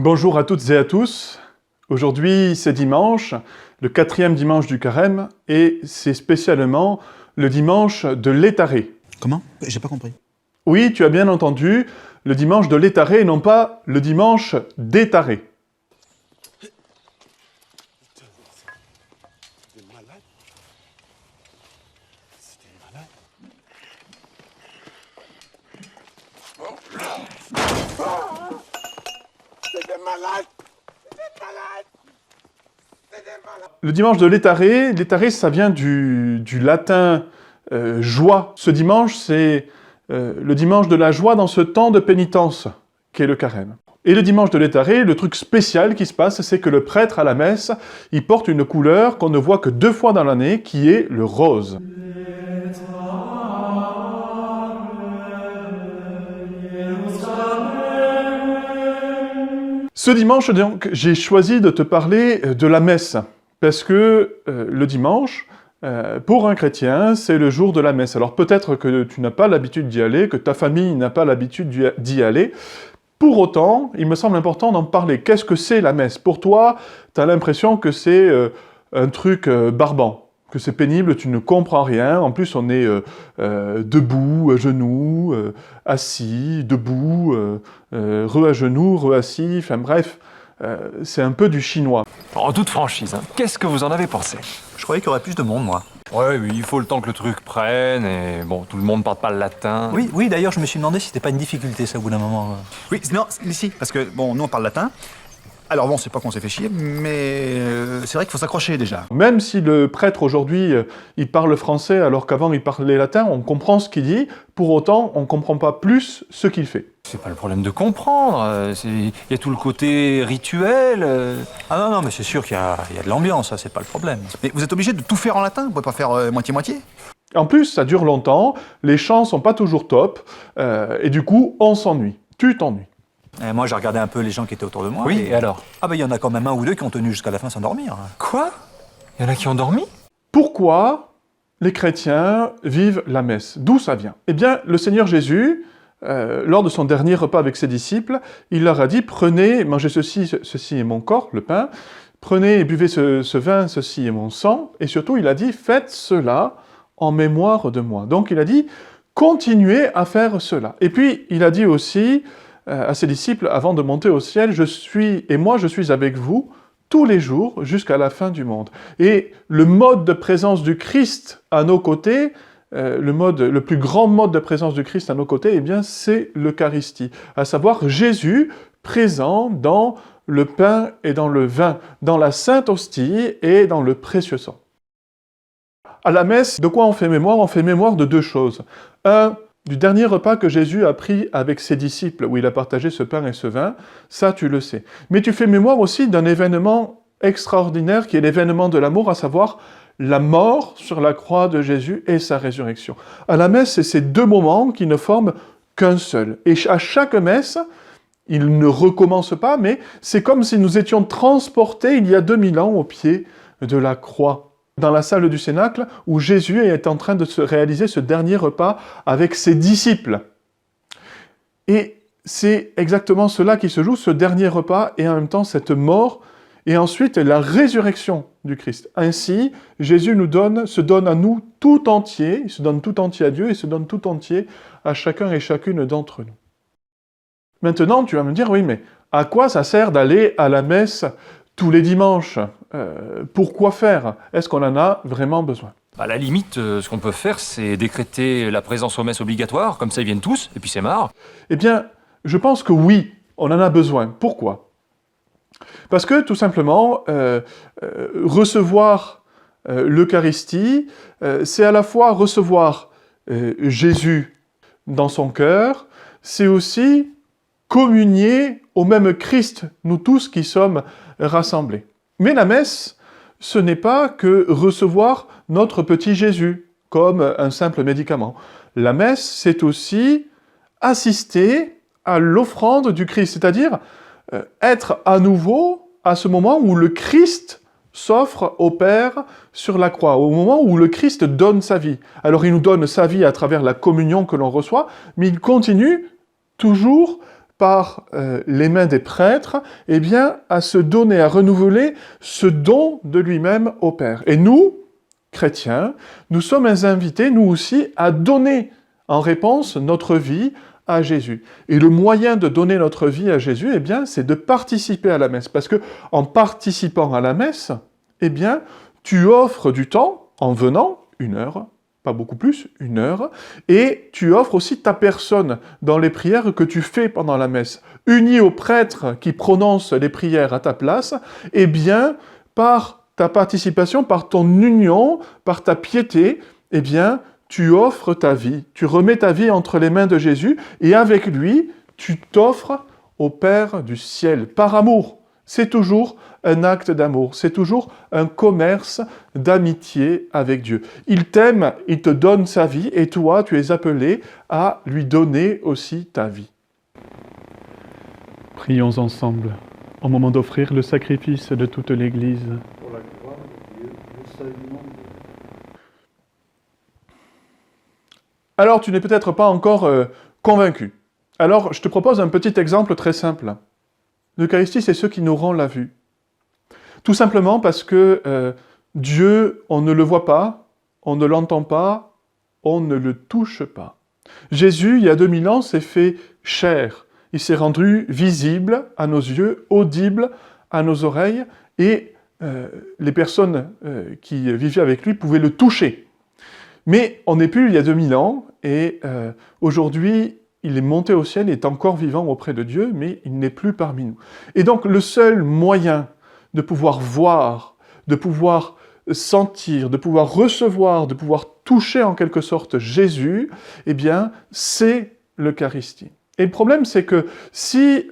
Bonjour à toutes et à tous. Aujourd'hui, c'est dimanche, le 4e dimanche du Carême, et c'est spécialement le dimanche de l'Étaré. Comment? J'ai pas compris. Oui, tu as bien entendu, le dimanche de l'Étaré et non pas le dimanche d'Étaré. Le dimanche de l'Étaré, l'Étaré ça vient du latin joie. Ce dimanche, c'est le dimanche de la joie dans ce temps de pénitence qu'est le Carême. Et le dimanche de l'Étaré, le truc spécial qui se passe, c'est que le prêtre à la messe, il porte une couleur qu'on ne voit que 2 fois dans l'année, qui est le rose. Ce dimanche, donc, j'ai choisi de te parler de la messe, parce que le dimanche, pour un chrétien, c'est le jour de la messe. Alors peut-être que tu n'as pas l'habitude d'y aller, que ta famille n'a pas l'habitude d'y aller. Pour autant, il me semble important d'en parler. Qu'est-ce que c'est la messe? Pour toi, tu as l'impression que c'est un truc barbant, que c'est pénible, tu ne comprends rien. En plus, on est debout, à genoux, assis, debout, à genoux, assis, enfin bref, c'est un peu du chinois. En toute franchise, hein, qu'est-ce que vous en avez pensé? Je croyais qu'il y aurait plus de monde, moi. Ouais, mais il faut le temps que le truc prenne, et bon, tout le monde parle pas le latin. Oui, d'ailleurs, je me suis demandé si c'était pas une difficulté, ça, au bout d'un moment. Oui, non, ici, parce que, bon, nous, on parle latin. Alors bon, c'est pas qu'on s'est fait chier, mais c'est vrai qu'il faut s'accrocher, déjà. Même si le prêtre, aujourd'hui, il parle français alors qu'avant, il parlait latin, on comprend ce qu'il dit, pour autant, on comprend pas plus ce qu'il fait. C'est pas le problème de comprendre, il y a tout le côté rituel. Ah non, mais c'est sûr qu'il y a de l'ambiance, ça, c'est pas le problème. Mais vous êtes obligé de tout faire en latin? Vous pouvez pas faire moitié-moitié? En plus, ça dure longtemps, les chants sont pas toujours top, et du coup, on s'ennuie. Tu t'ennuies. Et moi, j'ai regardé un peu les gens qui étaient autour de moi. Oui, et alors? Ah il y en a quand même un ou deux qui ont tenu jusqu'à la fin sans dormir. Quoi? Il y en a qui ont dormi? Pourquoi les chrétiens vivent la messe? D'où ça vient? Eh bien, le Seigneur Jésus, lors de son dernier repas avec ses disciples, il leur a dit « Prenez, mangez ceci, ceci est mon corps, le pain, prenez et buvez ce vin, ceci est mon sang. » Et surtout, il a dit « Faites cela en mémoire de moi. » Donc il a dit « Continuez à faire cela. » Et puis, il a dit aussi à ses disciples, avant de monter au ciel, « je suis avec vous tous les jours jusqu'à la fin du monde. » Et le mode de présence du Christ à nos côtés, le plus grand mode de présence du Christ à nos côtés, eh bien, c'est l'Eucharistie, à savoir Jésus présent dans le pain et dans le vin, dans la Sainte Hostie et dans le précieux sang. À la messe, de quoi on fait mémoire? On fait mémoire de 2 choses. Du dernier repas que Jésus a pris avec ses disciples, où il a partagé ce pain et ce vin, ça tu le sais. Mais tu fais mémoire aussi d'un événement extraordinaire qui est l'événement de l'amour, à savoir la mort sur la croix de Jésus et sa résurrection. À la messe, c'est ces 2 moments qui ne forment qu'un seul. Et à chaque messe, il ne recommence pas, mais c'est comme si nous étions transportés il y a 2000 ans au pied de la croix, dans la salle du Cénacle, où Jésus est en train de se réaliser ce dernier repas avec ses disciples. Et c'est exactement cela qui se joue, ce dernier repas, et en même temps cette mort, et ensuite la résurrection du Christ. Ainsi, Jésus se donne à nous tout entier, il se donne tout entier à Dieu, et se donne tout entier à chacun et chacune d'entre nous. Maintenant, tu vas me dire, oui, mais à quoi ça sert d'aller à la messe tous les dimanches? Pourquoi faire? Est-ce qu'on en a vraiment besoin? À la limite, ce qu'on peut faire, c'est décréter la présence aux messes obligatoire, comme ça ils viennent tous, et puis c'est marre. Eh bien, je pense que oui, on en a besoin. Pourquoi? Parce que, tout simplement, recevoir l'Eucharistie, c'est à la fois recevoir Jésus dans son cœur, c'est aussi communier au même Christ, nous tous qui sommes rassemblés. Mais la messe, ce n'est pas que recevoir notre petit Jésus, comme un simple médicament. La messe, c'est aussi assister à l'offrande du Christ, c'est-à-dire être à nouveau à ce moment où le Christ s'offre au Père sur la croix, au moment où le Christ donne sa vie. Alors il nous donne sa vie à travers la communion que l'on reçoit, mais il continue toujours par les mains des prêtres, eh bien, à se donner, à renouveler ce don de lui-même au Père. Et nous, chrétiens, nous sommes invités, nous aussi, à donner en réponse notre vie à Jésus. Et le moyen de donner notre vie à Jésus, eh bien, c'est de participer à la messe. Parce que en participant à la messe, eh bien, tu offres du temps en venant, 1 heure, pas beaucoup plus, 1 heure, et tu offres aussi ta personne dans les prières que tu fais pendant la messe. Uni au prêtre qui prononce les prières à ta place, eh bien, par ta participation, par ton union, par ta piété, eh bien, tu offres ta vie, tu remets ta vie entre les mains de Jésus, et avec lui, tu t'offres au Père du ciel, par amour. C'est toujours un acte d'amour, c'est toujours un commerce d'amitié avec Dieu. Il t'aime, il te donne sa vie, et toi, tu es appelé à lui donner aussi ta vie. Prions ensemble, au moment d'offrir le sacrifice de toute l'Église. Pour la gloire de Dieu, le salut du monde. Alors, tu n'es peut-être pas encore convaincu. Alors, je te propose un petit exemple très simple. L'Eucharistie, c'est ce qui nous rend la vue. Tout simplement parce que Dieu, on ne le voit pas, on ne l'entend pas, on ne le touche pas. Jésus, il y a 2000 ans, s'est fait chair. Il s'est rendu visible à nos yeux, audible à nos oreilles, et les personnes qui vivaient avec lui pouvaient le toucher. Mais on n'est plus il y a 2000 ans, et aujourd'hui, il est monté au ciel, il est encore vivant auprès de Dieu, mais il n'est plus parmi nous. Et donc, le seul moyen de pouvoir voir, de pouvoir sentir, de pouvoir recevoir, de pouvoir toucher en quelque sorte Jésus, eh bien, c'est l'Eucharistie. Et le problème, c'est que si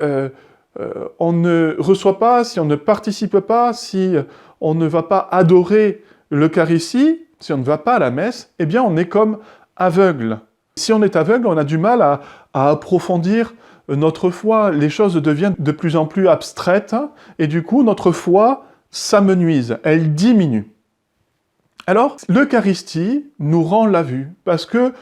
on ne reçoit pas, si on ne participe pas, si on ne va pas adorer l'Eucharistie, si on ne va pas à la messe, eh bien, on est comme aveugle. Si on est aveugle, on a du mal à approfondir notre foi. Les choses deviennent de plus en plus abstraites, et du coup, notre foi s'amenuise, elle diminue. Alors, l'Eucharistie nous rend la vue, parce que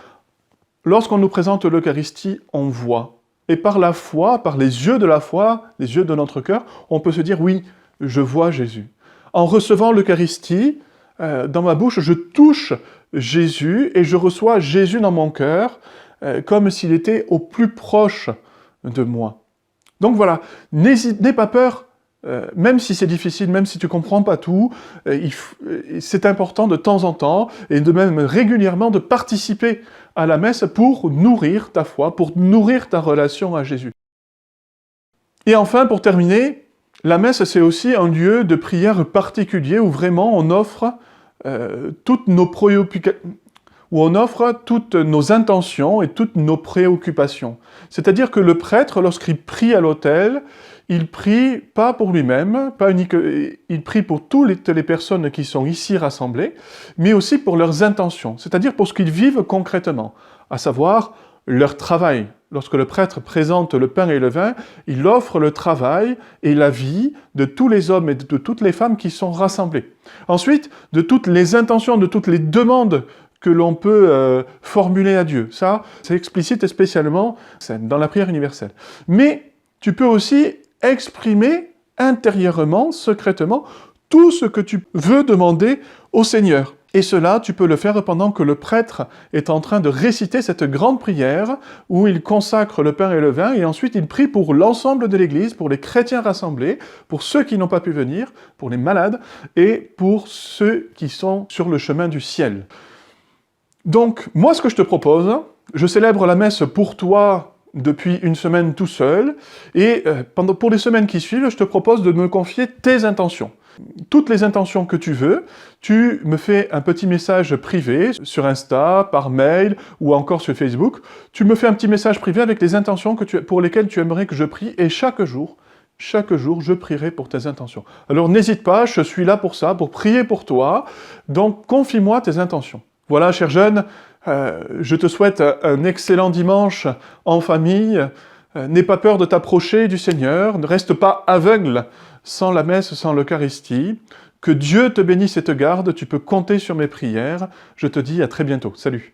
lorsqu'on nous présente l'Eucharistie, on voit. Et par la foi, par les yeux de la foi, les yeux de notre cœur, on peut se dire, oui, je vois Jésus. En recevant l'Eucharistie, dans ma bouche, je touche Jésus et je reçois Jésus dans mon cœur comme s'il était au plus proche de moi. Donc voilà, n'aie pas peur, même si c'est difficile, même si tu ne comprends pas tout, c'est important de temps en temps et de même régulièrement de participer à la messe pour nourrir ta foi, pour nourrir ta relation à Jésus. Et enfin, pour terminer, la messe, c'est aussi un lieu de prière particulier où vraiment on offre toutes nos préoccupations, où on offre toutes nos intentions et toutes nos préoccupations. C'est-à-dire que le prêtre, lorsqu'il prie à l'autel, il prie pas pour lui-même, il prie pour toutes les personnes qui sont ici rassemblées, mais aussi pour leurs intentions, c'est-à-dire pour ce qu'ils vivent concrètement, à savoir leur travail. Lorsque le prêtre présente le pain et le vin, il offre le travail et la vie de tous les hommes et de toutes les femmes qui sont rassemblés. Ensuite, de toutes les intentions, de toutes les demandes que l'on peut formuler à Dieu. Ça, c'est explicite et spécialement dans la prière universelle. Mais tu peux aussi exprimer intérieurement, secrètement, tout ce que tu veux demander au Seigneur. Et cela, tu peux le faire pendant que le prêtre est en train de réciter cette grande prière où il consacre le pain et le vin et ensuite il prie pour l'ensemble de l'Église, pour les chrétiens rassemblés, pour ceux qui n'ont pas pu venir, pour les malades et pour ceux qui sont sur le chemin du ciel. Donc, moi, ce que je te propose, je célèbre la messe pour toi depuis une semaine tout seul et pour les semaines qui suivent, je te propose de me confier tes intentions. Toutes les intentions que tu veux, tu me fais un petit message privé sur Insta, par mail ou encore sur Facebook. Tu me fais un petit message privé avec les intentions pour lesquelles tu aimerais que je prie et chaque jour, je prierai pour tes intentions. Alors n'hésite pas, je suis là pour ça, pour prier pour toi. Donc confie-moi tes intentions. Voilà, chers jeunes, je te souhaite un excellent dimanche en famille. N'aie pas peur de t'approcher du Seigneur, ne reste pas aveugle sans la messe, sans l'Eucharistie. Que Dieu te bénisse et te garde, tu peux compter sur mes prières. Je te dis à très bientôt. Salut.